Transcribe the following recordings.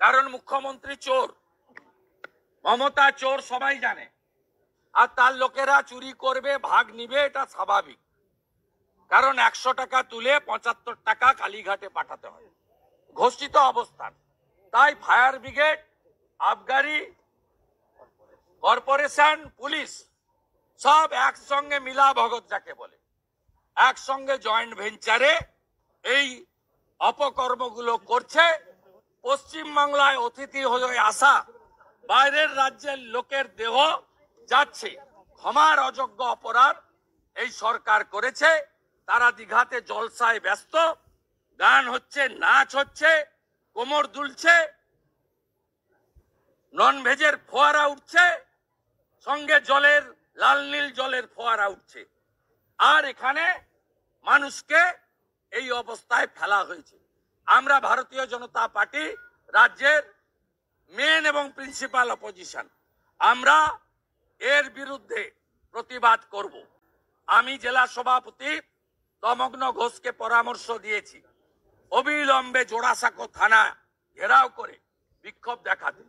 কারণ মুখ্যমন্ত্রী চোর, মমতা চোর সবাই জানে, আর তার লোকেরা চুরি করবে, ভাগ নিবে, এটা স্বাভাবিক। কারণ 100 টাকা তুলে 75 টাকা কালীঘাটে পাঠাতে হয়, ঘোষিত অবস্থান। তাই ফায়ার ব্রিগেড, আবগারি, কর্পোরেশন, পুলিশ সব একসঙ্গে মিলা ভগত যাকে বলে, একসঙ্গে জয়েন্ট ভেঞ্চারে এই অপকর্মগুলো করছে। পশ্চিমবাংলায় অতিথি হয়ে আসা বাইরের রাজ্যের লোকের দেহ যাচ্ছে, ক্ষমার অযোগ্য অপরাধ এই সরকার করেছে। তারা দীঘাতে জলসায় ব্যস্ত, গান হচ্ছে, নাচ হচ্ছে, কোমর দুলছে, নন ভেজের ফোয়ারা উঠছে, সঙ্গে জলের লাল নীল জলের ফোয়ারা উঠছে, আর এখানে মানুষকে এই অবস্থায় ফেলা হয়েছে। আমরা ভারতীয় জনতা পার্টি রাজ্যের মেন এবং প্রিন্সিপাল অপোজিশন, আমরা এর বিরুদ্ধে প্রতিবাদ করব। আমি জেলা সভাপতি তমগ্ন ঘোষকে পরামর্শ দিয়েছি অবিলম্বে জোড়াসাঁকো থানা ঘেরাও করে বিক্ষোভ দেখাতে,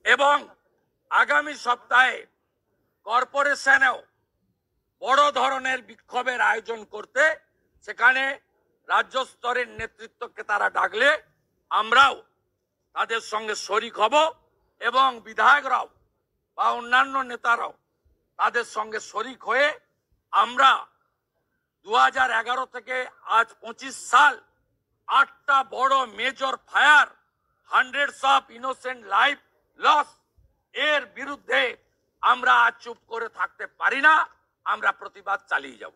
এবং আগামী সপ্তাহে কর্পোরেশনেও বড় ধরনের বিক্ষোভের আয়োজন করতে, সেখানে রাজ্য স্তরের নেতৃত্বকে তারা ডাকলে আমরাও তাদের সঙ্গে শরিক হব, এবং বিধায়করাও বা অন্যান্য নেতারাও তাদের সঙ্গে শরিক হয়ে আমরা 2011 থেকে আজ 25 সাল 8টা বড় major fire, hundreds of innocent life loss, এর বিরুদ্ধে আমরা আজ চুপ করে থাকতে পারি না, আমরা প্রতিবাদ চালিয়ে যাব।